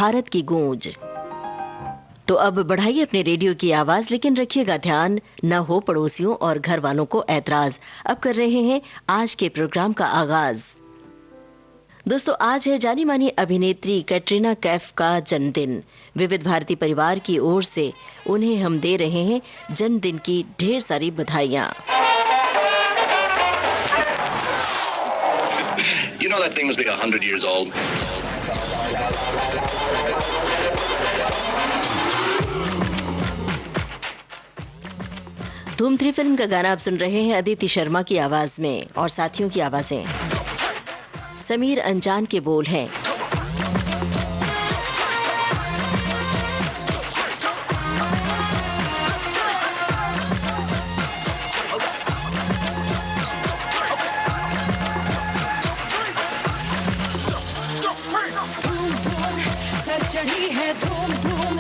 भारत की गूंज। तो अब बढ़ाइए अपने रेडियो की आवाज, लेकिन रखिएगा ध्यान न हो पड़ोसियों और घर वालों को ऐतराज। अब कर रहे हैं आज के प्रोग्राम का आगाज। दोस्तों, आज है जानी मानी अभिनेत्री कैटरीना कैफ का जन्मदिन। विविध भारती परिवार की ओर से उन्हें हम दे रहे हैं जन्मदिन की ढेर सारी बधाइयां। You know that thing must be 100 years old. धूम 3 फिल्म का गाना आप सुन रहे हैं अदिति शर्मा की आवाज में, और साथियों की आवाजें। समीर अंजान के बोल हैं। चढ़ी है धूम धूम,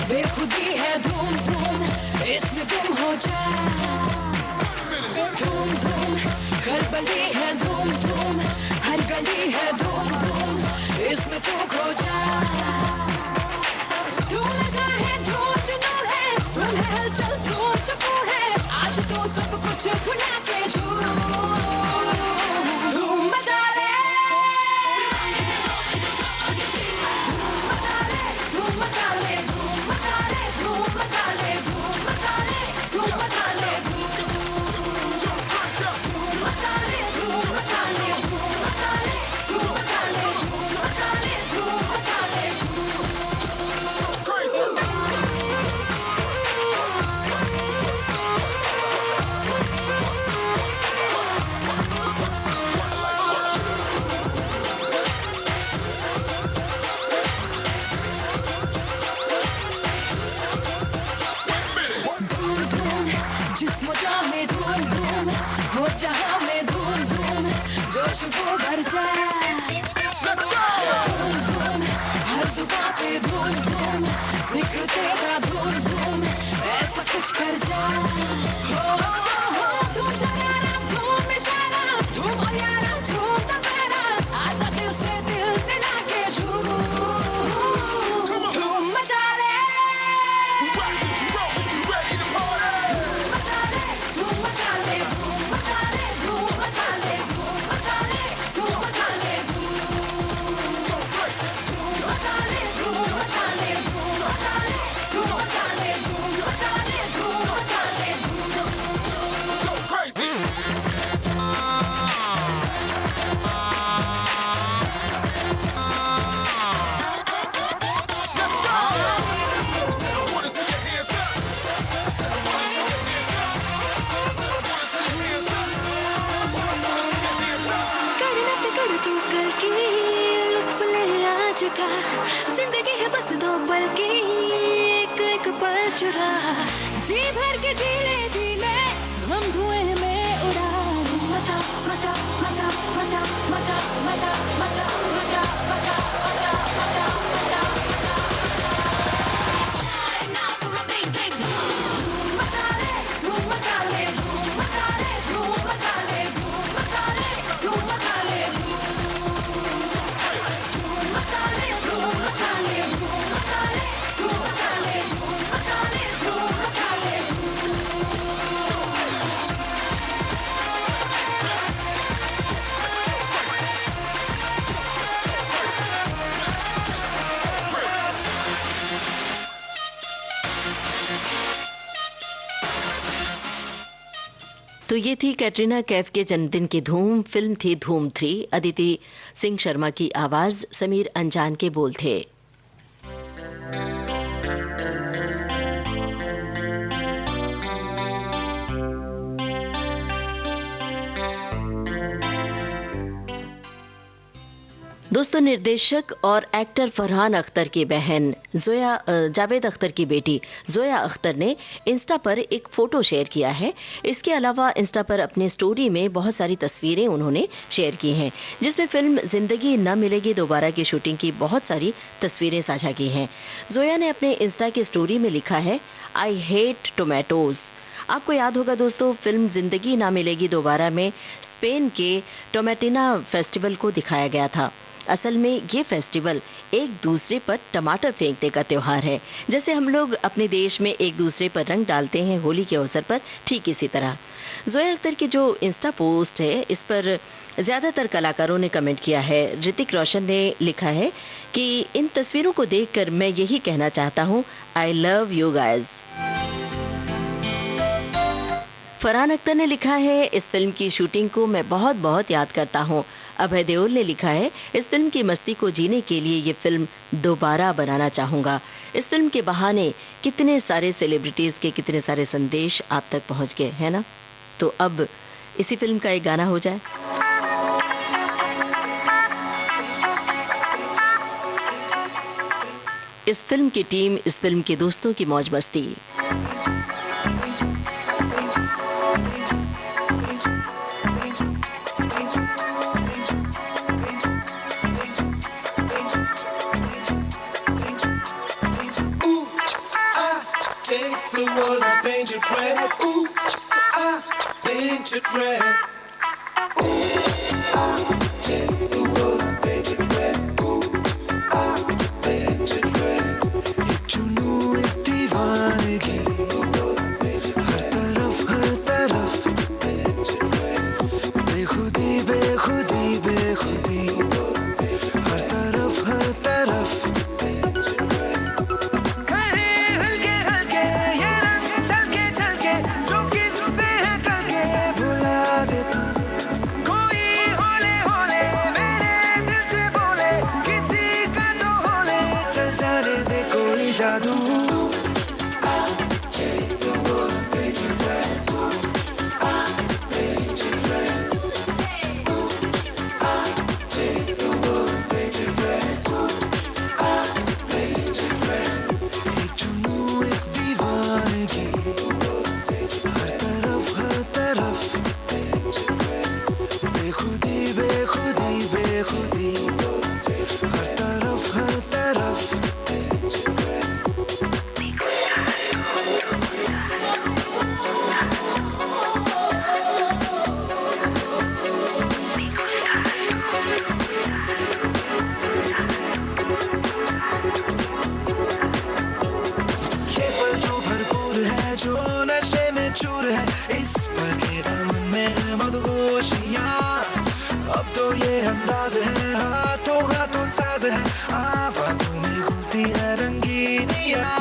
बेखुदी है धूम धूम, इसमें गुम हो जा। धूम धूम खलबली है धूम धूम, हर गली है धूम धूम, इसमें तू खो जा। धूम लगा है धूम जुनू है, धूम है हलचल धूम सुकून है, आज तो सब कुछ भुला के झूम मचा ले। जहाँ में धूम धूम, जोश को भर जा। धूम धूम हर दुआ पे धूम धूम, जिक्र तेरा धूम धूम, ऐसा कुछ कर जा। हो धूम शरारा धूम इशारा, धूम हो यारा धूम सफेरा, आजा दिल से दिल मिला के झूम धूम मचा ले। धूम मचा ले, धूम मचा ले, धूम मचा ले, धूम मचा ले, धूम मचा ले, धूम मचा ले, धूम मचा ले, धूम मचा ले, धूम मचा ले, धूम मचा ले, धूम मचा ले, तू कल की लुत्फ ले आज का, जिंदगी है बस दो पल की, एक एक पल चुरा, जी भर के जी ले हम धुएं में उड़ा। मचा मचा मचा मचा मचा मचा मचा मचा मचा मचा मचा मचा मचा ले, धूम मचा ले, धूम मचा ले, धूम मचा ले, धूम मचा ले, धूम मचा ले, तो ये थी कैटरीना कैफ के जन्मदिन की धूम। फिल्म थी धूम 3। अदिति सिंह शर्मा की आवाज, समीर अंजान के बोल थे। दोस्तों, निर्देशक और एक्टर फरहान अख्तर की बहन जावेद अख्तर की बेटी जोया अख्तर ने इंस्टा पर एक फोटो शेयर किया है। इसके अलावा इंस्टा पर अपने स्टोरी में बहुत सारी तस्वीरें उन्होंने शेयर की हैं, जिसमें फिल्म जिंदगी न मिलेगी दोबारा की शूटिंग की बहुत सारी तस्वीरें साझा की हैं। जोया ने अपने इंस्टा की स्टोरी में लिखा है, आई हेट टोमेटोज। आपको याद होगा दोस्तों, फिल्म जिंदगी ना मिलेगी दोबारा में स्पेन के टोमेटिना फेस्टिवल को दिखाया गया था। असल में ये फेस्टिवल एक दूसरे पर टमाटर फेंकने का त्योहार है। जैसे हम लोग अपने देश में एक दूसरे पर रंग डालते हैं होली के अवसर पर, ठीक इसी तरह। जोया अख्तर की जो इंस्टा पोस्ट है, इस पर ज़्यादातर कलाकारों ने कमेंट किया है। ऋतिक रोशन ने लिखा है कि इन तस्वीरों को देखकर मैं यही कहना चाहता हूँ, I love you guys. Farhan Akhtar ने लिखा है, इस फिल्म की शूटिंग को मैं बहुत बहुत याद करता हूँ। अभय देओल ने लिखा है, इस फिल्म की मस्ती को जीने के लिए ये फिल्म दोबारा बनाना चाहूँगा। इस फिल्म के बहाने कितने सारे सेलिब्रिटीज़ के कितने सारे संदेश आप तक पहुँच गए, है ना? तो अब इसी फिल्म का एक गाना हो जाए। इस फिल्म की टीम, इस फिल्म के दोस्तों की मौज मस्ती। Take the world, I paint it red. Ooh, I paint it red. Take the world, I paint it red. Ooh, I paint it red. एक जुनू एक दीवानगी, हर तरफ बेखुदी बेखुदी बेखुदी, हर तरफ जादू। हर तरफ बेखुदी बेखुदी बेखुदी, हर तरफ जो नशे में चूर है, इस पर के दामन में है मदहोशियाँ। अब तो ये अंदाज है, हाथों हाथों साज है, आवाजों में घुलती है रंगीनियाँ।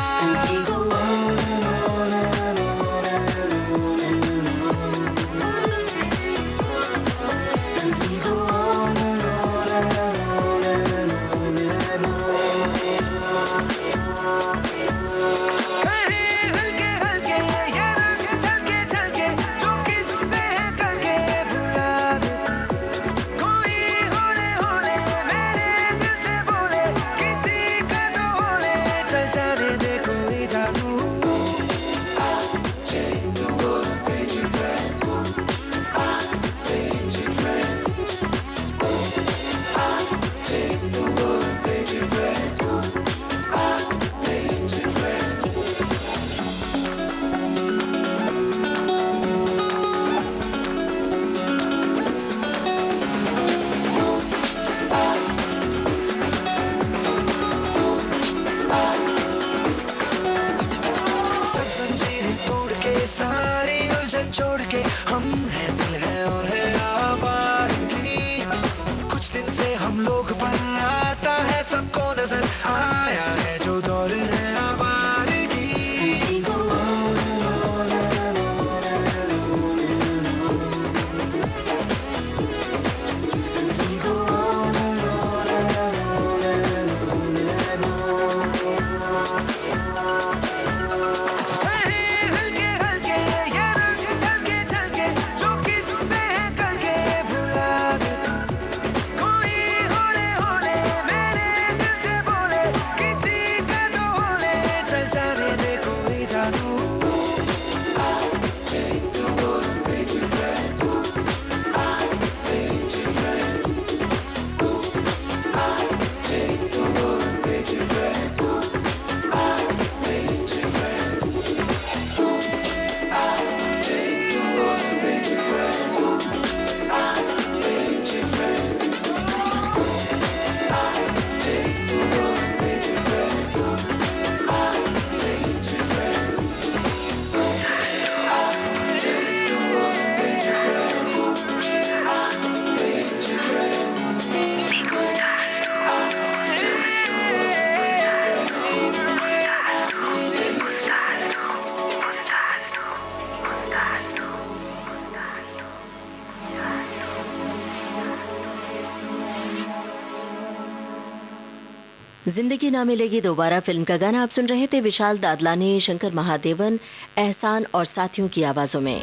जिंदगी ना मिलेगी दोबारा फिल्म का गाना आप सुन रहे थे विशाल दादलानी, शंकर महादेवन, एहसान और साथियों की आवाजों में।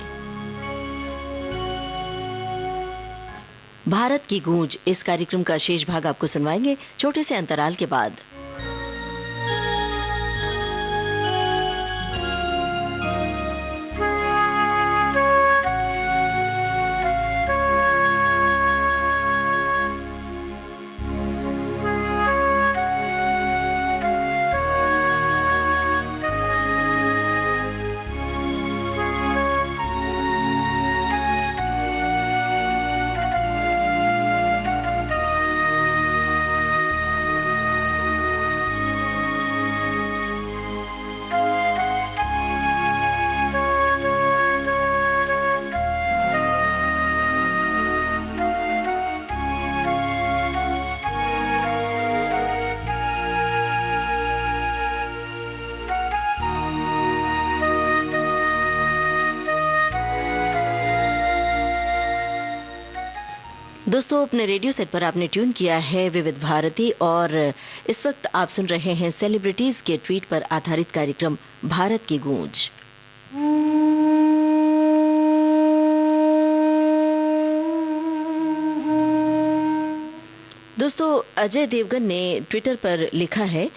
भारत की गूंज इस कार्यक्रम का शेष भाग आपको सुनवाएंगे छोटे से अंतराल के बाद। दोस्तों, अपने रेडियो सेट पर आपने ट्यून किया है विविध भारती और इस वक्त आप सुन रहे हैं सेलिब्रिटीज के ट्वीट पर आधारित कार्यक्रम भारत की गूंज। दोस्तों, अजय देवगन ने ट्विटर पर लिखा है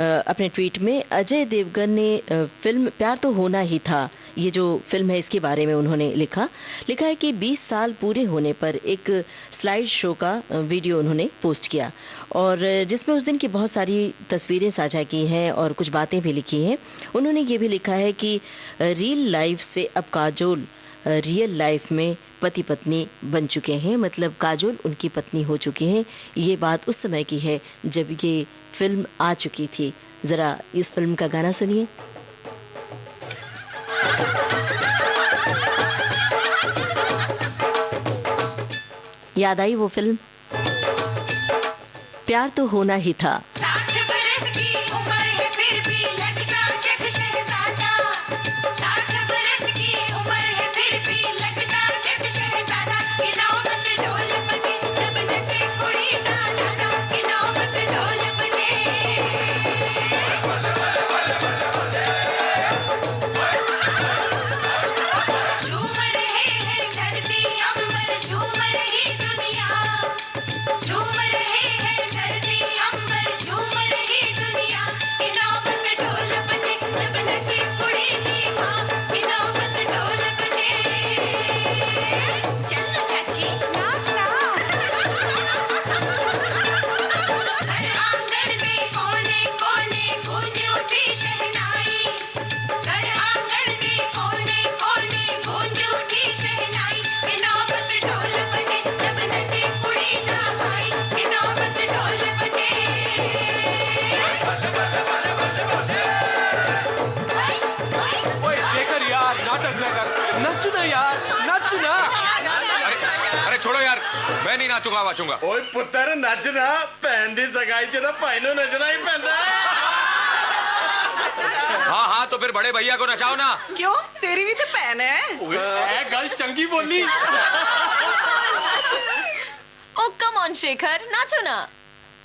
अपने ट्वीट में। अजय देवगन ने फिल्म प्यार तो होना ही था, ये जो फिल्म है इसके बारे में उन्होंने लिखा है कि 20 साल पूरे होने पर एक स्लाइड शो का वीडियो उन्होंने पोस्ट किया और जिसमें उस दिन की बहुत सारी तस्वीरें साझा की हैं और कुछ बातें भी लिखी हैं। उन्होंने ये भी लिखा है कि रियल लाइफ से अब काजोल रियल लाइफ में पति पत्नी बन चुके हैं, मतलब काजोल उनकी पत्नी हो चुकी हैं। ये बात उस समय की है जब ये फिल्म आ चुकी थी। ज़रा इस फिल्म का गाना सुनिए। याद आई वो फिल्म, प्यार तो होना ही था। 60 बरस की उम्र है फिर भी लगता जग शहजादा। 60 बरस की उम्र है फिर भी लगता जग शहजादा। ये नौबत ढोल बजे जब नचे कुड़ी दा दादा। ये नौबत ढोल बजे। झूम रहे हैं धरती अंबर, झूम रही दुनिया। झूम रहे हैं धरती अंबर, झूम रही दुनिया। ये नौबत ढोल बजे जब नचे कुड़ी दी माँ। ये नौबत ढोल बजे। चलो चाची नाच रहा। घर आंगन में कोने कोने गूंज उठी शहनाई। घर आंगन में कोने कोने गूंज उठी शहनाई। ये नौबत ढोल बजे जब नचे कुड़ी दा भाई। ये नौबत ढोल बजे। ओए शेखर यार, नाटक न कर, नच ना यार, नच ना। अरे छोड़ो यार, मैं नहीं नाचूंगा वाचूंगा। ਓਏ ਪੁੱਤਰ ਨੱਚਣਾ ਭੈਣ ਦੀ ਸਗਾਈ 'ਚ ਤਾਂ ਭਾਈ ਨੂੰ ਨੱਚਣਾ ਹੀ ਪੈਂਦਾ। हाँ हाँ, तो फिर बड़े भैया को नचाओ ना। क्यों? तेरी भी तो बहन है। ए गल चंगी बोली। ओ कम ऑन शेखर, नाचो ना।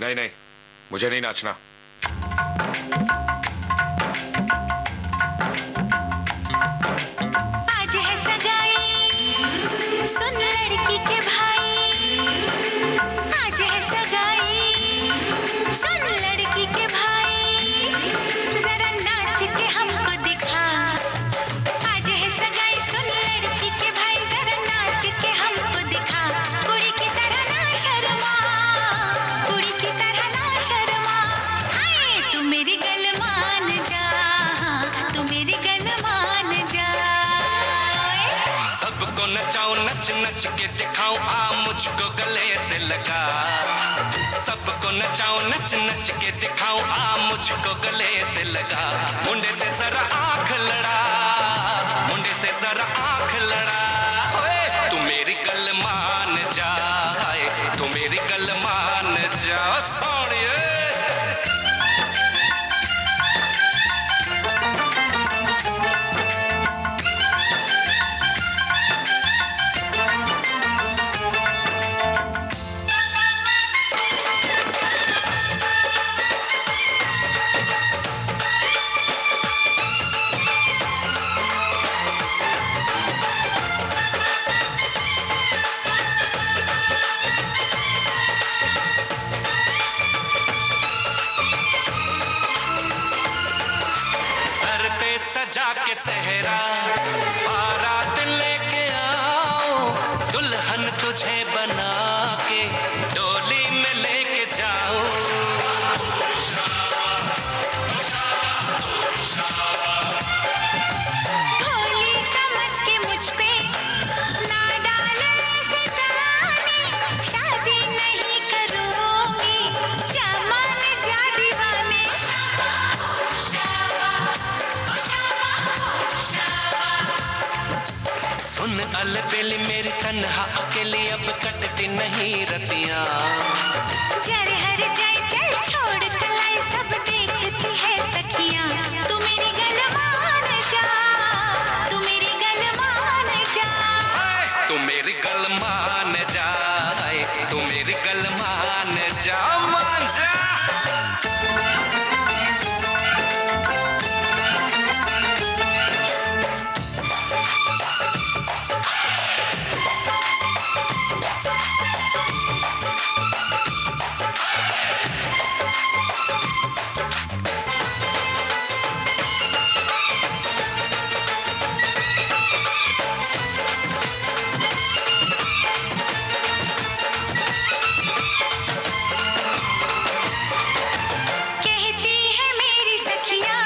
नहीं नहीं, मुझे नहीं नाचना। आज है सगाई सुन लड़की के भाई। आज है सगाई सुन लड़की के भाई। जरा नाच के हमको दिखा। आज है सगाई सुन लड़की के भाई। जरा नाच के हमको दिखा। कुड़ी की तरह ना शर्मा, कुड़ी की तरह ना शर्मा। हाय तू मेरी गल मान जा, तू मेरी गल मान जा। सबको नचाऊं नच नच के दिखाऊं, आ मुझको गले से लगा। सबको नचाऊं नच नच के दिखाऊं, आ मुझको गले से लगा। मुंडे से जरा आंख लड़ा, मुंडे से जरा आंख लड़ा। ओए तू मेरी गल मान जा, तू मेरी गल मान जा। सोनिए सजा के सहरा बारात लेके आओ दुल्हन तुझे बना के डोली में लेके जाओ भोली समझ के मुझ पे ना डाले ऐसे ताने शादी नहीं करूंगी जा मान जा दीवाने सुन अलबेली मेरी तन्हा अकेली अब कटती नहीं रतियां जर हर जाए चल छोड़ कलाई सब देखती है सखियां तू मेरी गल मान जा तू मेरी गल मान जा तू मेरी गल मान जाए तू मेरी गल मान जा मान जा कहती है मेरी सखियां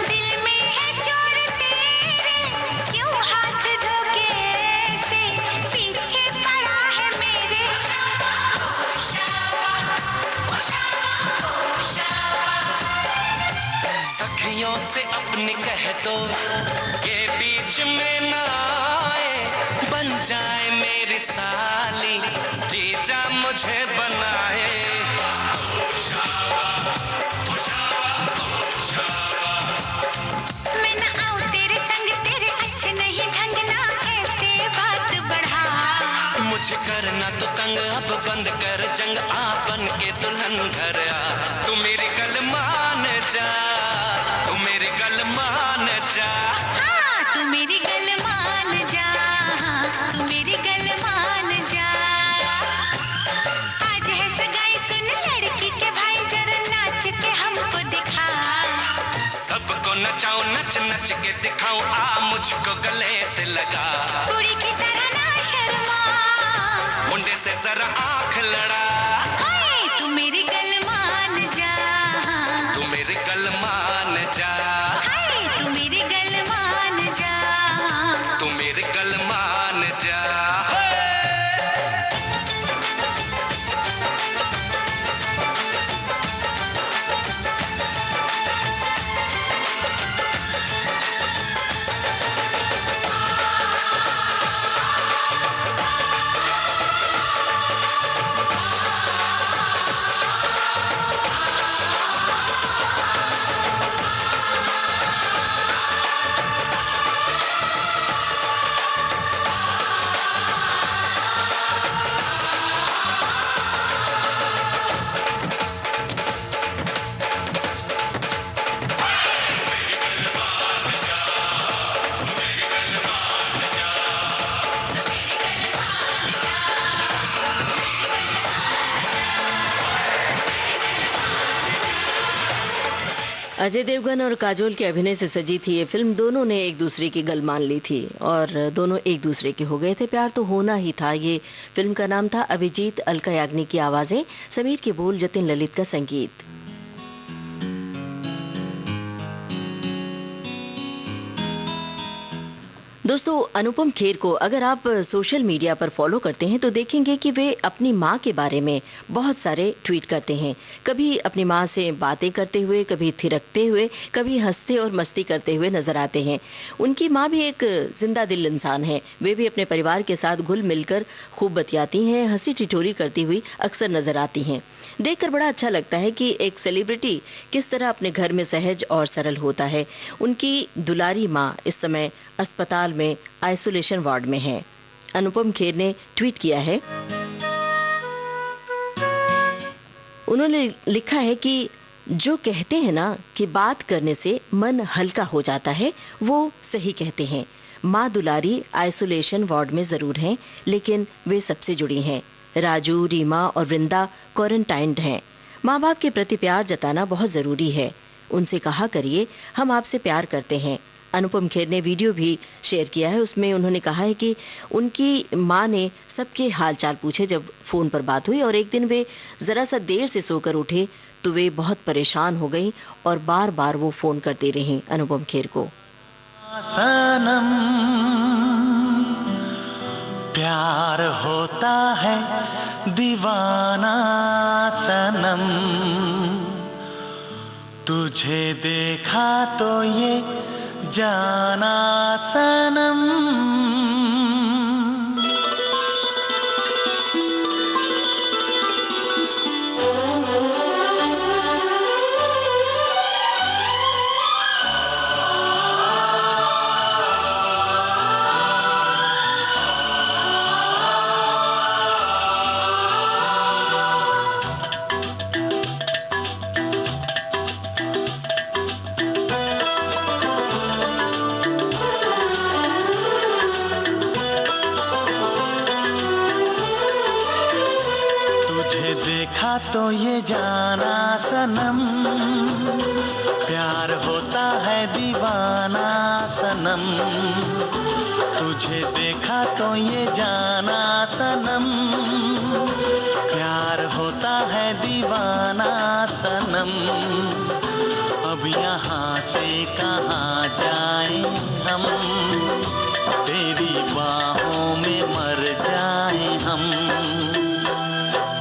दिल में है चोर तेरे क्यों हाथ धोके ऐसे पीछे पड़ा है मेरे सखियों से अपनी कह दो ये बीच में ना आए बन जाए मेरी साली जीजा मुझे बनाए मैं न आऊं तेरे संग तेरे अच्छे नहीं ढंग ना ऐसे बात बढ़ा मुझे करना तो तंग अब बंद कर जंग आ बन के दुल्हन घर आ तू मेरी गल मान जा तू मेरी गल मान जा हाँ तू मेरी गल मान जा तू मेरी गल मान जा आज है सगाई सुन लड़की के भाई जरा नाच के हमको दिखा सबको नचाऊं नच नच के दिखाऊं आ मुझको गले से लगा कुड़ी की तरह ना शर्मा मुंडे से जरा आंख लड़ा हाय तू मेरी गल मान जा तू मेरी गल मान जा हाय तू मेरी गल मान जा तू मेरी गल मान जा अजय देवगन और काजोल के अभिनय से सजी थी ये फिल्म। दोनों ने एक दूसरे की गल मान ली थी और दोनों एक दूसरे के हो गए थे। प्यार तो होना ही था। ये फिल्म का नाम था अभिजीत, अलका याग्निक की आवाजें, समीर के बोल, जतिन ललित का संगीत। दोस्तों, अनुपम खेर को अगर आप सोशल मीडिया पर फॉलो करते हैं तो देखेंगे कि वे अपनी माँ के बारे में बहुत सारे ट्वीट करते हैं। कभी अपनी माँ से बातें करते हुए, कभी थिरकते हुए, कभी हंसते और मस्ती करते हुए नजर आते हैं। उनकी माँ भी एक जिंदा दिल इंसान है। वे भी अपने परिवार के साथ घुल मिलकर खूब बतियाती हैं, हंसी ठिठोरी करती हुई अक्सर नजर आती हैं। देखकर बड़ा अच्छा लगता है कि एक सेलिब्रिटी किस तरह अपने घर में सहज और सरल होता है। उनकी दुलारी माँ इस समय अस्पताल में आइसोलेशन वार्ड में है। अनुपम खेर ने ट्वीट किया है, उन्होंने लिखा है कि जो कहते हैं ना कि बात करने से मन हल्का हो जाता है, वो सही कहते हैं। माँ दुलारी आइसोलेशन वार्ड में जरूर हैं, लेकिन वे सबसे जुड़ी हैं। राजू, रीमा और वृंदा क्वारंटाइन्ड हैं। माँ बाप के प्रति प्यार जताना बहुत जरूरी है। उनसे कहा करिए, हम आपसे प्यार करते हैं। अनुपम खेर ने वीडियो भी शेयर किया है। उसमें उन्होंने कहा है कि उनकी माँ ने सबके हालचाल पूछे जब फ़ोन पर बात हुई, और एक दिन वे ज़रा सा देर से सोकर उठे तो वे बहुत परेशान हो गई और बार बार वो फ़ोन करती रहीं अनुपम खेर को। सनम प्यार होता है दीवाना सनम, तुझे देखा तो ये जाना सनम। देखा तो ये जाना सनम, प्यार होता है दीवाना सनम, तुझे देखा तो ये जाना सनम, प्यार होता है दीवाना सनम। अब यहाँ से कहाँ जाएं हम, तेरी बाहों में मर जाएं हम।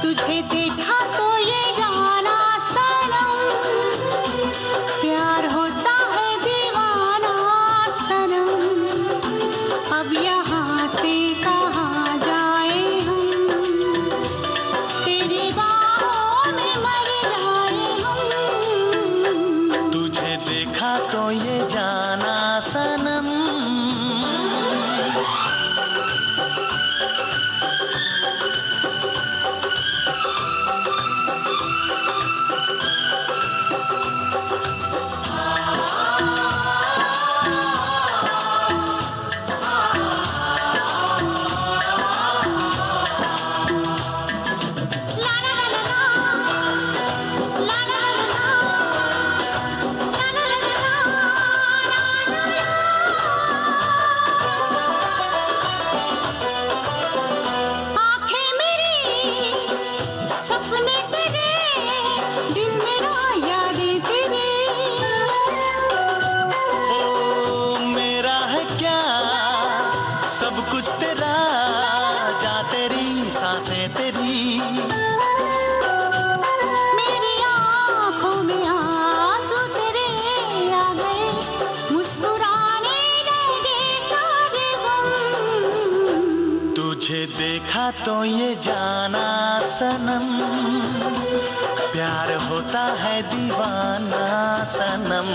तुझे देखा तो ये जाना सनम, प्यार होता है दीवाना सनम, अब यहाँ से कहाँ जाए हम, तेरी बाहों में मर जाए हम। तुझे देखा तो ये जाना सनम। सब कुछ तेरा, जा तेरी सांसें तेरी, मेरी आँखों में आंसू तेरे आ गए, मुस्कुराने लगे सारे गम। तुझे देखा तो ये जाना सनम, प्यार होता है दीवाना सनम।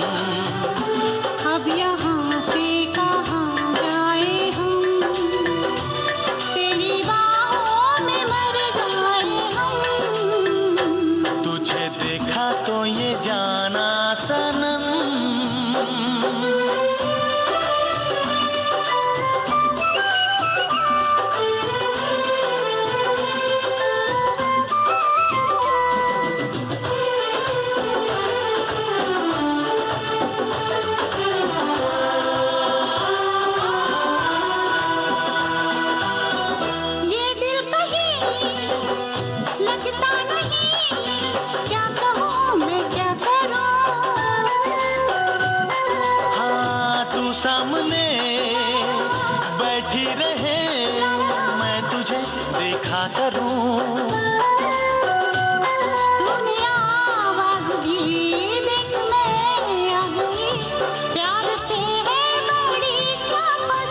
अब यहाँ से कहाँ जाए हम, तेरी बाहों में मर जाए हम। तुझे देखा तो ये जाना सनम। सामने बैठी रहे, मैं तुझे देखा करूं। तूने आवाज़ दी, देख मैं आ गई, प्यार से है बड़ी कसम।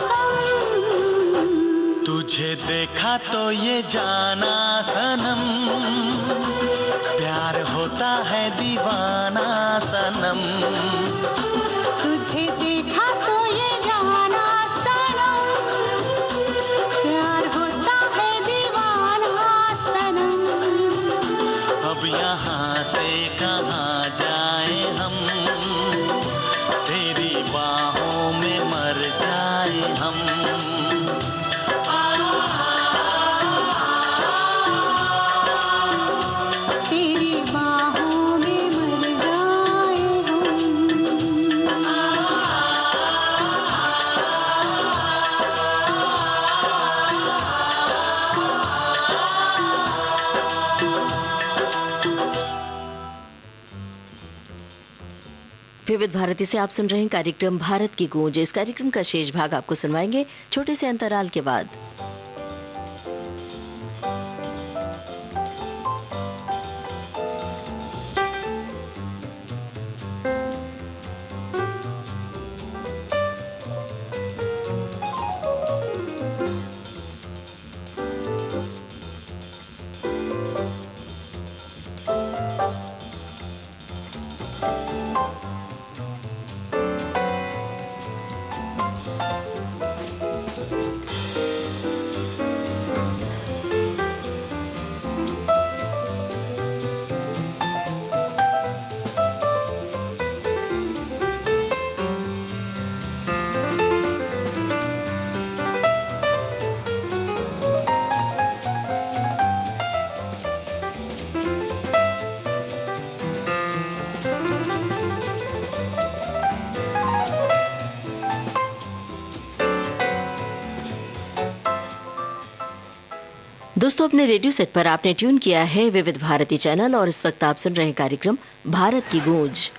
तुझे देखा तो ये जाना सनम, प्यार होता है दीवाना सनम। तुझे देखा तो ये जाना सनम, प्यार होता है दीवाना सनम। अब यहाँ से कहाँ जाए हम, तेरी बाहों में मर जाए हम। तेरी बाहों में मर जाए हम। विविध भारती से आप सुन रहे हैं कार्यक्रम भारत की गूंज। इस कार्यक्रम का शेष भाग आपको सुनवाएंगे छोटे से अंतराल के बाद। दोस्तों, अपने रेडियो सेट पर आपने ट्यून किया है विविध भारती चैनल और इस वक्त आप सुन रहे हैं कार्यक्रम भारत की गूंज।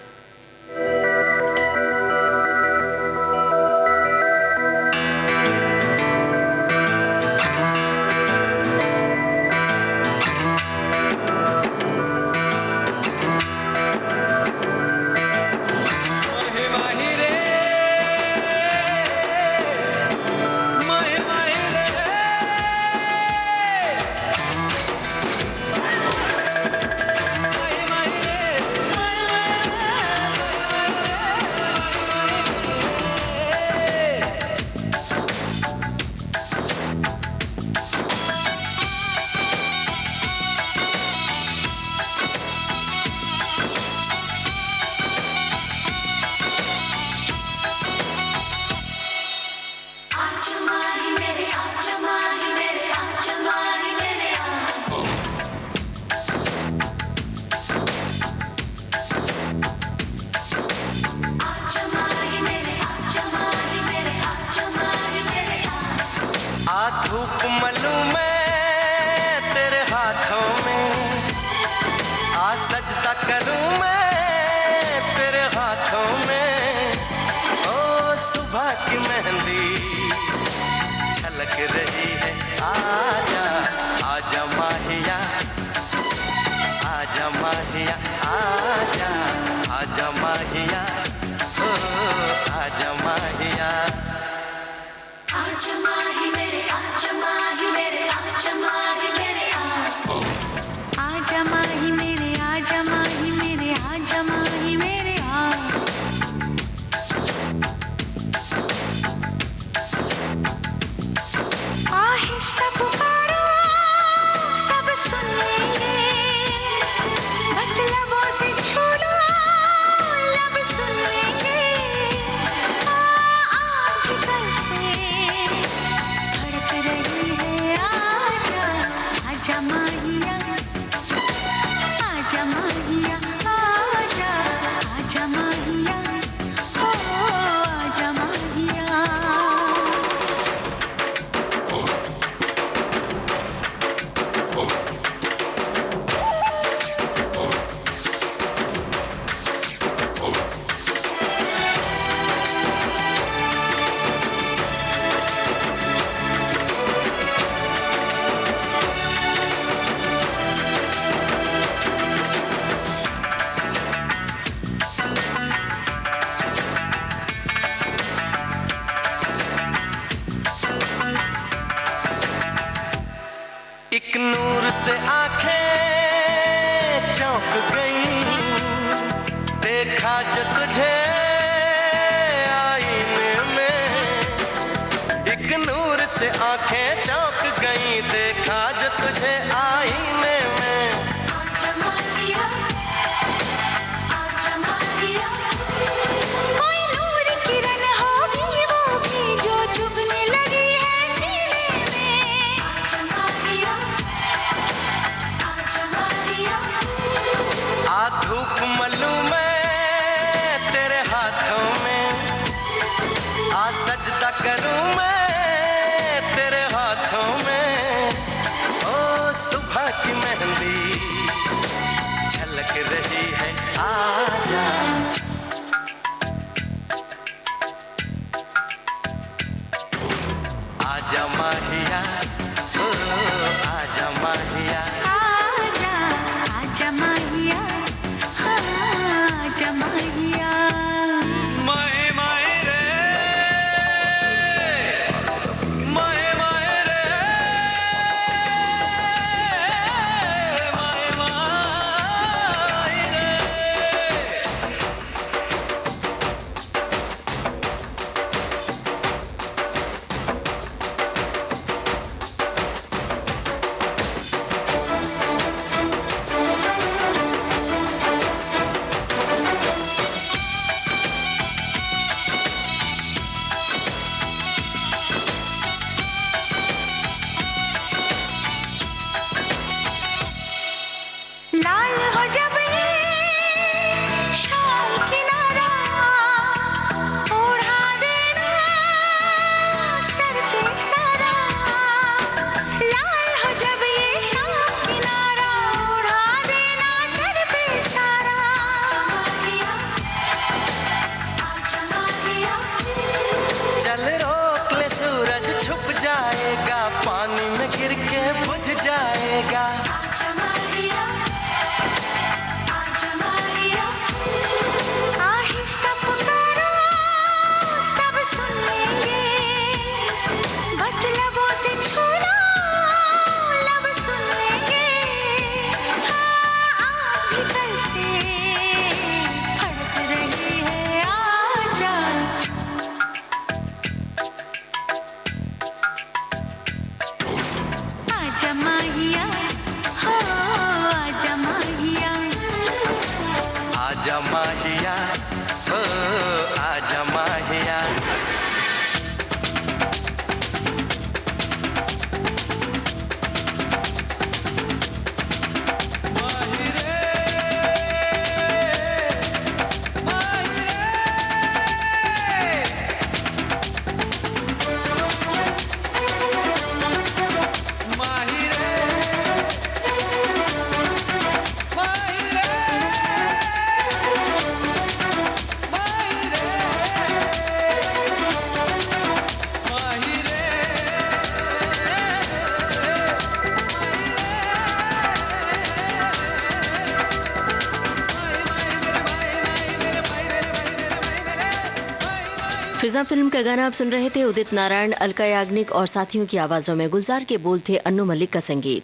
एक नूर से आंखें चौंक गई, देखा जो तुझे आईने में। एक नूर से आंखें चौंक गई, देखा जो तुझे आईने में। कोई नूर किरण होगी वो भी जो चुभने लगी है सीने में। आ धूप मलूं मैं तेरे हाथों में, आ सजदा करूं मैं तेरे हाथों में। ओ सुबह की मेहंदी झलक रही है, आजा फिजा फिल्म का गाना आप सुन रहे थे। उदित नारायण, अलका याग्निक और साथियों की आवाजों में। गुलजार के बोल थे अन्नू मलिक का संगीत।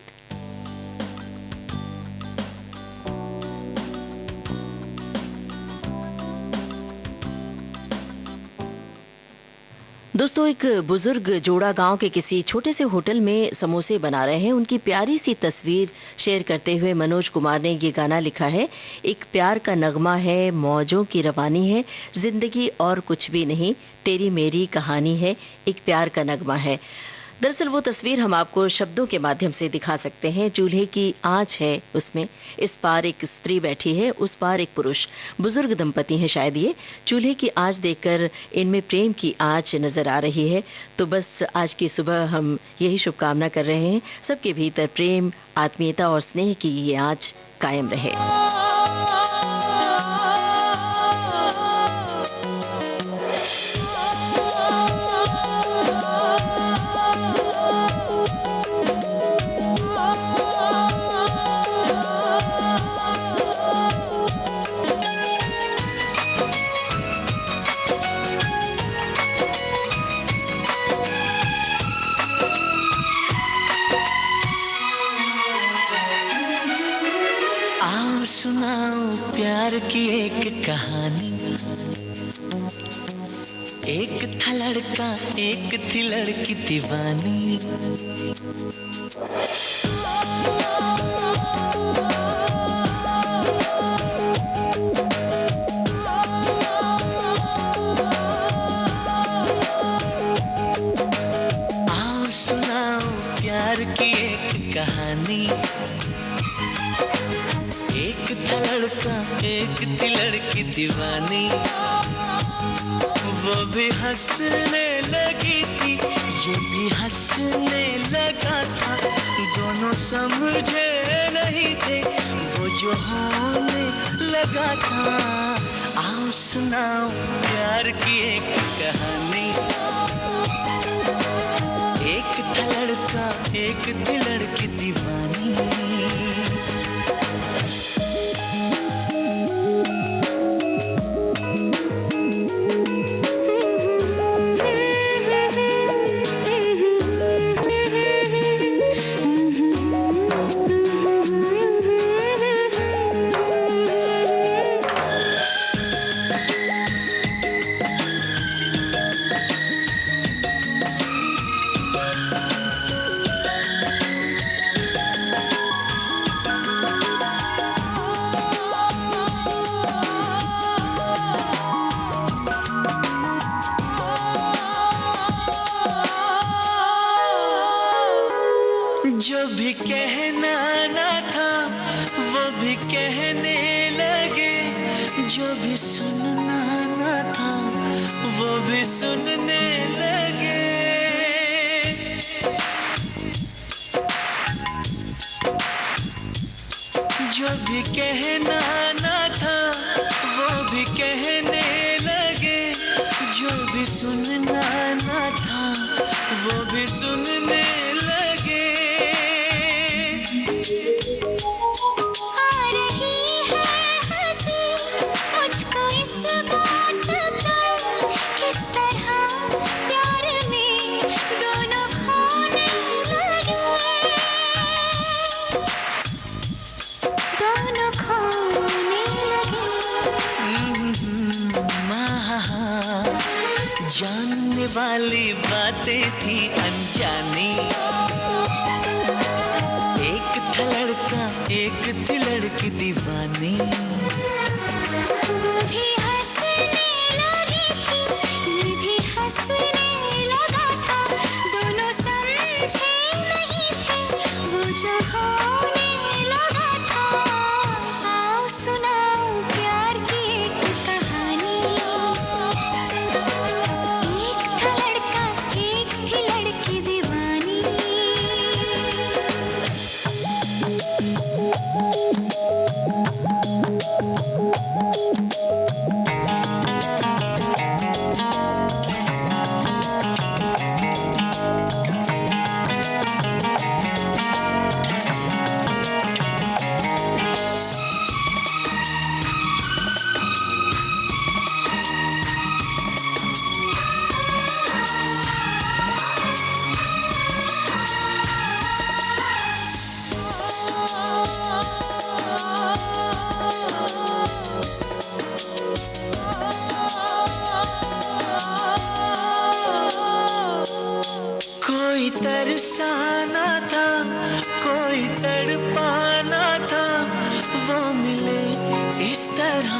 दोस्तों, एक बुजुर्ग जोड़ा गांव के किसी छोटे से होटल में समोसे बना रहे हैं। उनकी प्यारी सी तस्वीर शेयर करते हुए मनोज कुमार ने ये गाना लिखा है। एक प्यार का नगमा है, मौजों की रवानी है, जिंदगी और कुछ भी नहीं, तेरी मेरी कहानी है, एक प्यार का नगमा है। दरअसल वो तस्वीर हम आपको शब्दों के माध्यम से दिखा सकते हैं। चूल्हे की आंच है उसमें, इस पार एक स्त्री बैठी है, उस पार एक पुरुष। बुजुर्ग दंपति हैं शायद ये। चूल्हे की आंच देखकर इनमें प्रेम की आंच नजर आ रही है। तो बस आज की सुबह हम यही शुभकामना कर रहे हैं, सबके भीतर प्रेम, आत्मीयता और स्नेह की ये आंच कायम रहे। सुनाओ प्यार की एक कहानी। एक था लड़का, एक थी लड़की दीवानी। आओ सुनाओ प्यार की एक कहानी। एक था लड़का, एक थी लड़की दीवानी। वो भी हंसने लगी थी, ये भी हंसने लगा था। दोनों समझे नहीं थे वो जो होने लगा था। आओ सुनाओ प्यार की एक कहानी। एक था लड़का, एक थी लड़की दीवानी। जो भी कहना ना था वो भी कहने लगे। जो भी सुनना ना था वो भी सुनने लगे। जो भी कहना ना था वो भी कहने लगे। जो भी सुनना ना था वो भी सुनने लगे। जानने वाली बातें थी अनजानी। एक था लड़का, एक थी लड़की दीवानी। भी हंसने लगी थी, ये भी हंसने लगा था। दोनों समझे नहीं थे वो जो होने लगा था। आओ सुनाओ प्यार की एक कहानी। एक था लड़का, एक थी लड़की दीवानी। तरसाना था, कोई तड़पाना था, वो मिले इस तरह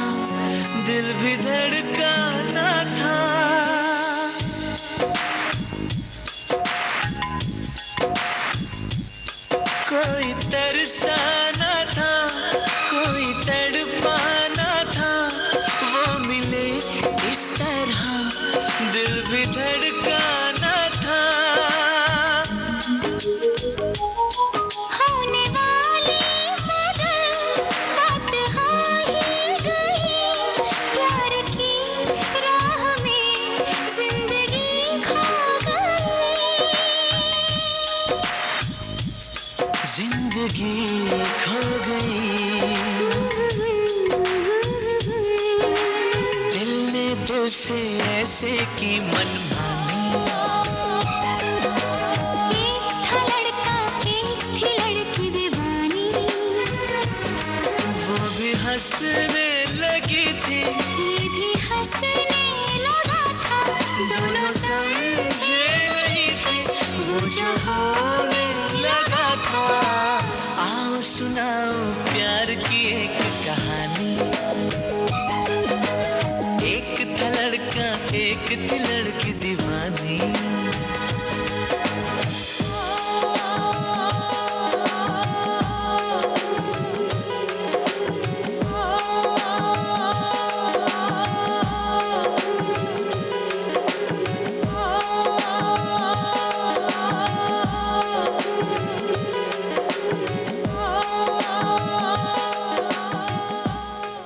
दिल भी धड़काना था। कोई तरसाना था, कोई तड़पाना था, वो मिले इस तरह दिल भी धड़काना था। होने वाली मगर बात हो ही गई, प्यार की राह में जिंदगी खो गई। जिंदगी खो गई, दिल ने दिल से ऐसे की मनमानी। एक था लड़का, एक थी लड़की दीवानी, वो भी हंसने लगी थी, ये भी हंसने लगा था, दोनों समझे नहीं थी वो जो होने लगा था। आओ सुनाओ प्यार की एक कहानी। एक था लड़का, एक थी लड़की दीवानी।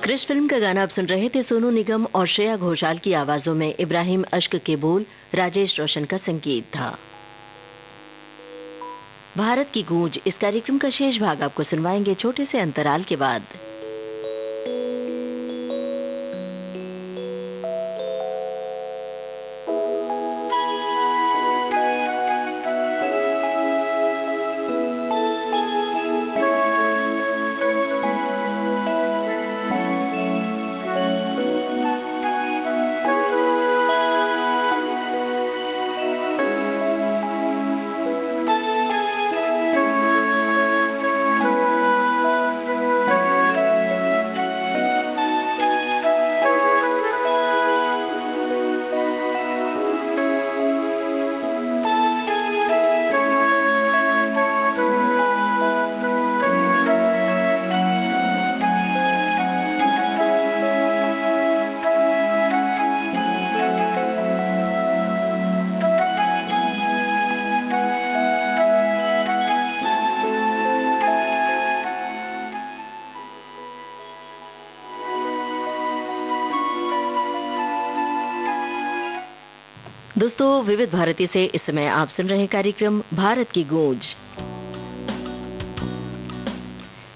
क्रिश फिल्म का गाना आप सुन रहे थे। सोनू निगम और श्रेया घोषाल की आवाजों में इब्राहिम अश्क के बोल, राजेश रोशन का संगीत था। भारत की गूंज इस कार्यक्रम का शेष भाग आपको सुनवाएंगे छोटे से अंतराल के बाद। दोस्तों, विविध भारती से इस समय आप सुन रहे कार्यक्रम भारत की गूंज।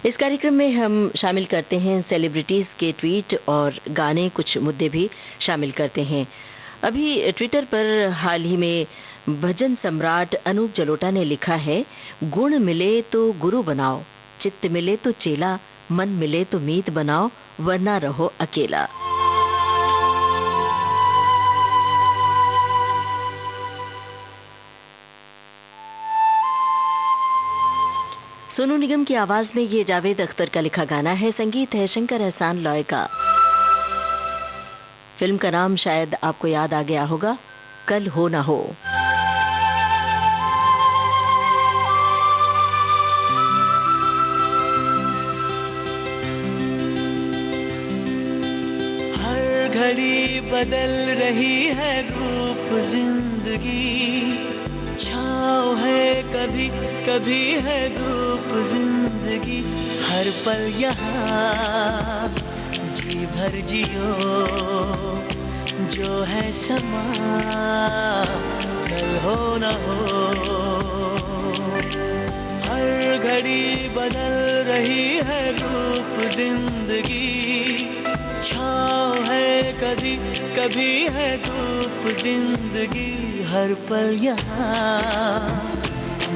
इस कार्यक्रम में हम शामिल करते हैं सेलिब्रिटीज के ट्वीट और गाने, कुछ मुद्दे भी शामिल करते हैं। अभी ट्विटर पर हाल ही में भजन सम्राट अनूप जलोटा ने लिखा है, गुण मिले तो गुरु बनाओ, चित्त मिले तो चेला, मन मिले तो मीत बनाओ, वरना रहो अकेला। सोनू निगम की आवाज में ये जावेद अख्तर का लिखा गाना है, संगीत है शंकर एहसान लॉय का। फिल्म का नाम शायद आपको याद आ गया होगा, कल हो ना हो। हर घड़ी बदल रही है रूप जिंदगी, छाँव है कभी कभी है धूप जिंदगी। हर पल यहाँ जी भर जियो, जो है समा कल हो न हो। हर घड़ी बदल रही है रूप जिंदगी, छाँव है कभी कभी है धूप जिंदगी। हर पल यहाँ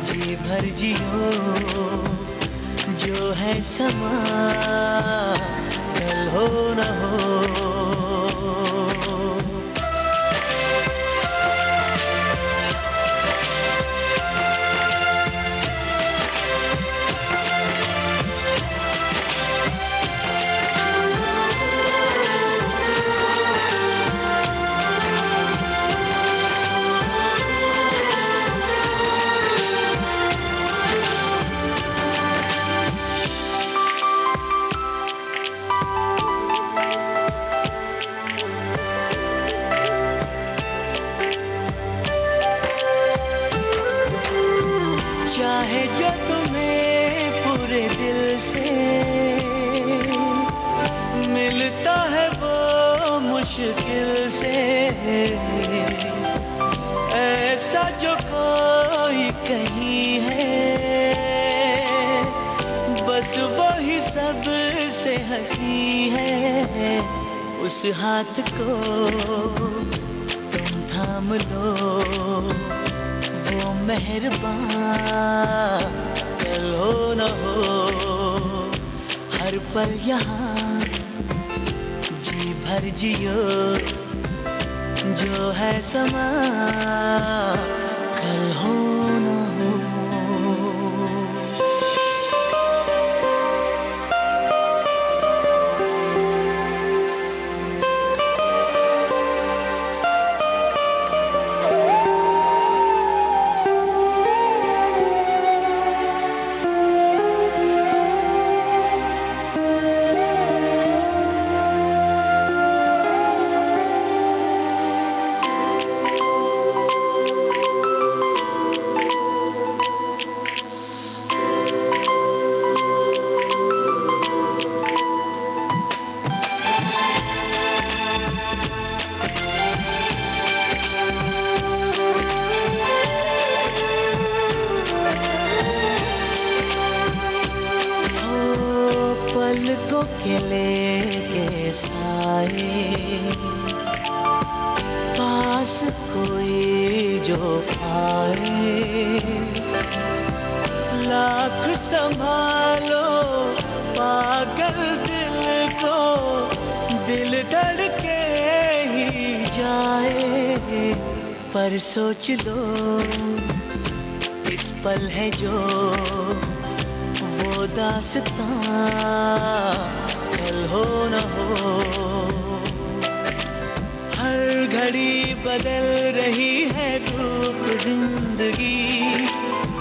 जी भर जियो, जो है समा कल हो न हो। चाहे जो तुम्हें पूरे दिल से, मिलता है वो मुश्किल से। ऐसा जो कोई कहीं है, बस वही सबसे हंसी है। उस हाथ को तुम थाम लो, वो मेहरबान कल हो न हो। हर पल यहाँ जी भर जियो, जो है समा कल हो न हो। पलकों के लेके साए, पास कोई जो आए। लाख संभालो पागल दिल को, दिल धड़के ही जाए। पर सोच लो इस पल है जो वो दास्तां कल हो न हो। हर घड़ी बदल रही है धूप जिंदगी,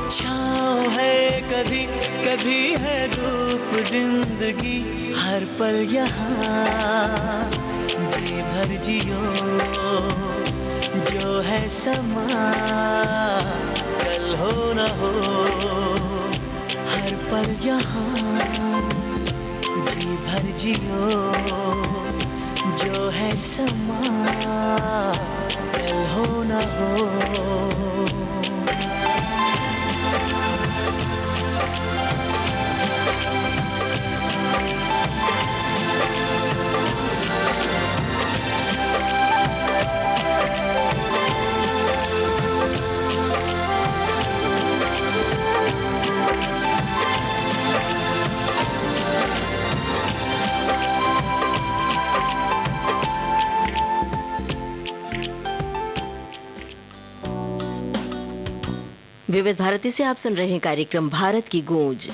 छाँव है कभी कभी है धूप जिंदगी। हर पल यहाँ जी भर जियो, जो है समा कल हो न हो। हर पल यहाँ जी भर जियो, जो है समा कल हो न हो। विविध भारती से आप सुन रहे हैं कार्यक्रम भारत की गूंज।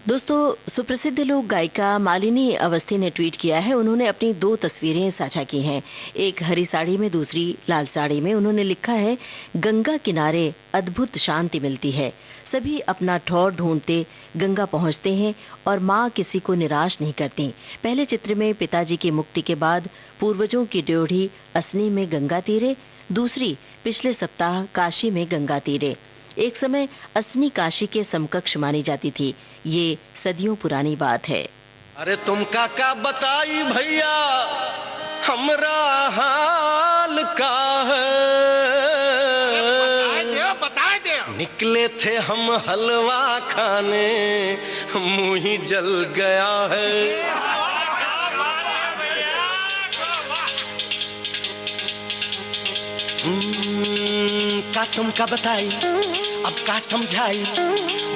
दोस्तों, सुप्रसिद्ध लोक गायिका मालिनी अवस्थी ने ट्वीट किया है। उन्होंने अपनी 2 तस्वीरें साझा की हैं, एक हरी साड़ी में, दूसरी लाल साड़ी में। उन्होंने लिखा है, गंगा किनारे अद्भुत शांति मिलती है। सभी अपना ठौर ढूंढते गंगा पहुंचते हैं और माँ किसी को निराश नहीं करती। पहले चित्र में पिताजी की मुक्ति के बाद पूर्वजों की ड्योढ़ी असनी में गंगा तीरे, दूसरी पिछले सप्ताह काशी में गंगा तीरे। एक समय असनी काशी के समकक्ष मानी जाती थी। ये सदियों पुरानी बात है। अरे तुम काका बताई भैया हमरा हाल का है। बता दे। निकले थे हम हलवा खाने, मुंह ही जल गया है। का तुम का बताई, अब का समझाई।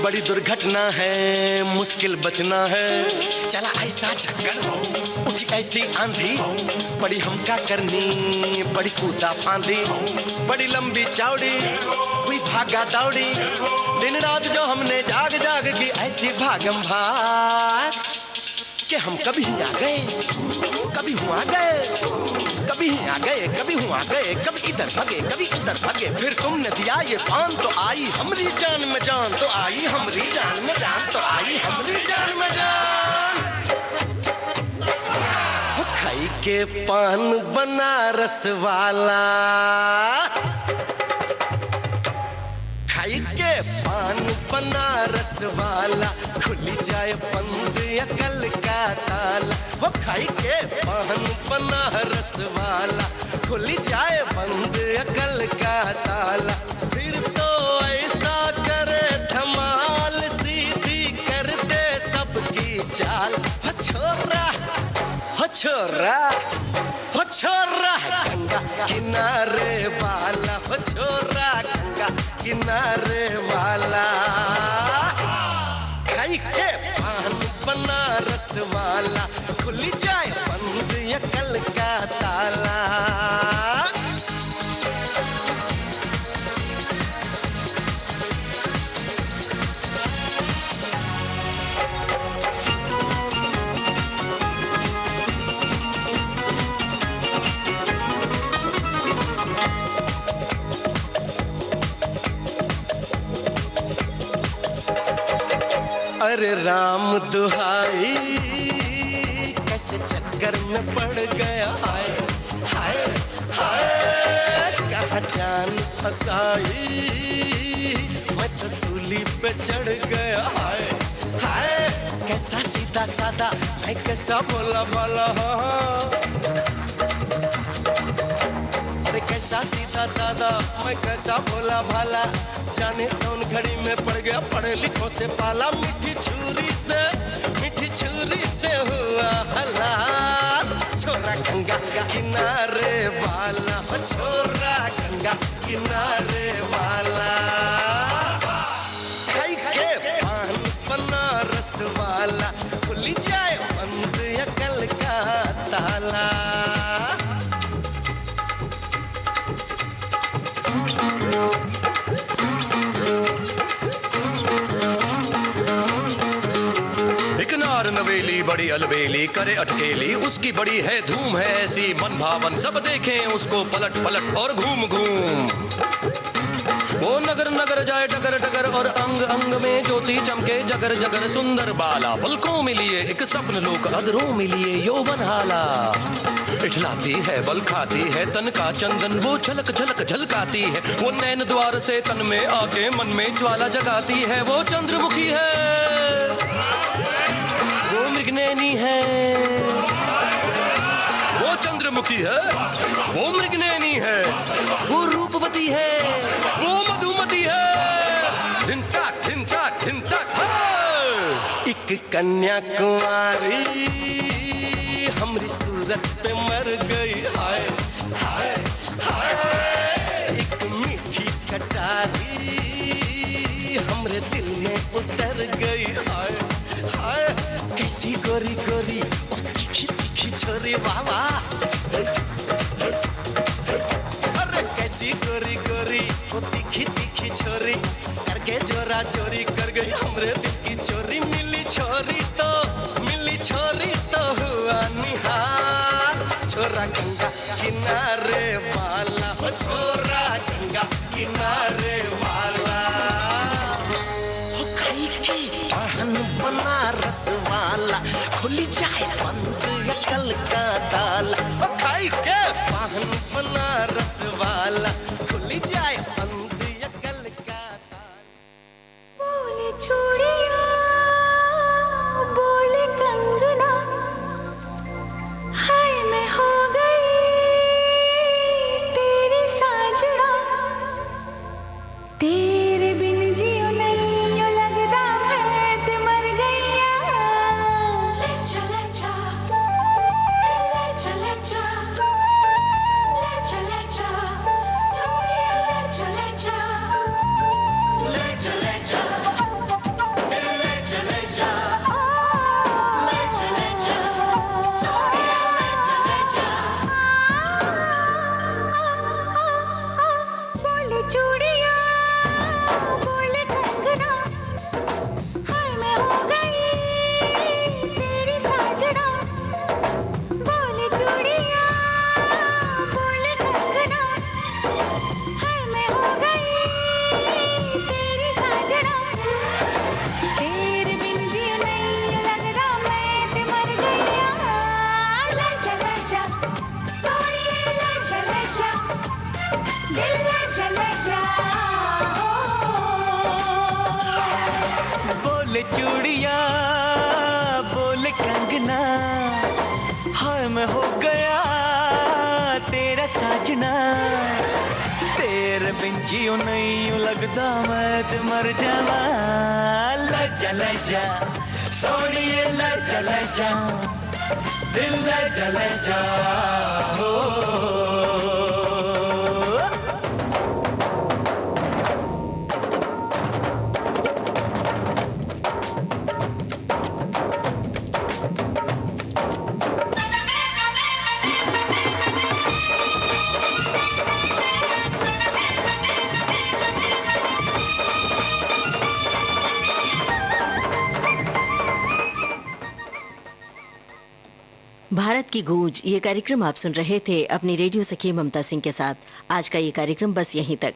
बड़ी दुर्घटना है, मुश्किल बचना है। चला ऐसा चक्कर, उठी ऐसी आंधी, बड़ी हमका करनी, बड़ी कूदा फांदी। बड़ी लंबी चौड़ी हुई भागा दौड़ी, दिन रात जो हमने जाग जाग की ऐसी भागम भाग कि हम कभी आ गए, कभी हुआ गए, कभी आ गए, कभी हुआ गए, कभी इधर भागे, कभी उधर भागे। फिर तुमने दिया ये पान तो आई हमारी जान में जान, तो आई हमारी जान में जान, तो आई हमारी जान में जान। खाई के पान बनारस वाला, के पान बनारस वाला, खुली जाए बंद अकल का ताला। वो खाई के पान बनारस वाला, खुली जाए बंद अकल का ताला। फिर तो ऐसा करे धमाल, सीधी कर दे सबकी चाल। हो छोरा, हो छोरा, हो छोरा गंगा किनारे वाला, हो छोरा गंगा किनारे वाला। खाई के पान बनारस वाला, खुली जाए बंद अकल का ताला। अरे राम दुहाई, कैसे चक्कर में पड़ गया। हाय हाय हाय, कहाँ जान फसाई, मैं तो सूली पे चढ़ गया। हाय हाय, कैसा सीधा साधा, मैं कैसा भोला भाला। अरे कैसा सीधा साधा, मैं कैसा भोला भाला। जाने कौन घड़ी में पड़ गया पढ़े लिखों से पाला। मीठी छुरी से हुआ हलाल। छोरा गंगा किनारे वाला, छोरा गंगा किनारे वाला। खाई के पान बनारस वाला, खुली जाए बंद अकल का ताला। नवेली बड़ी अलबेली करे अटकेली, उसकी बड़ी है धूम है ऐसी मन भावन। सब देखें उसको पलट पलट और घूम घूम। वो नगर नगर जाए टकर टकर, और अंग अंग में ज्योति चमके जगर जगर। सुंदर बाला पलकों में लिए एक स्वप्न लोक, अधरों में लिए यौवन हाला। इठलाती है बल खाती है तन का चंदन, वो झलक झलक झलकाती है। वो नैन द्वार से तन में आके मन में ज्वाला जगाती है। वो चंद्रमुखी है, वो मृगनैनी है। वो चंद्रमुखी है, वो मृगनैनी है। वो रूपवती है, वो मधुमती है। धिन ताक धिन ताक धिन ताक। एक कन्याकुमारी हमरी सूरत पे मर गई। हाय हाय हाय, एक मीठी कटारी हमरे दिल में उतर गई। हाय हाय, कैसी गोरी गोरी, ओ तीखी तीखी छोरी बाबा। अरे कैसी गोरी गोरी, ओ तीखी तीखी छोरी, करके जोरा चोरी कर गई हमरे दिल की चोरी। मिली छोरी तो हुआ निहार। छोरा गंगा किनारे वाला, हो छोरा गंगा किनारे वाला। हो खाई के पान बनारस वाला, खुली जाए बंद अकल का ताला। हो खाई के पान बनारस वाला, खुली जाए बंद अकल का ताला। बोले चूड़िया, बोले कंगना, हाय मैं हो गई तेरी साजना। तेरे बिन जियो नहीं यो लगदा मैं ते मर गईया। ले चले जा, ले चले जा, ले चले जा, सोनिया ले चले में हो गया तेरा साजना, तेरे बिन जियो नहीं यूं लगता मैं ते मर जावा। लजा सोनिए लजा दिल लजा हो। भारत की गूंज ये कार्यक्रम आप सुन रहे थे अपनी रेडियो सखी ममता सिंह के साथ। आज का ये कार्यक्रम बस यहीं तक।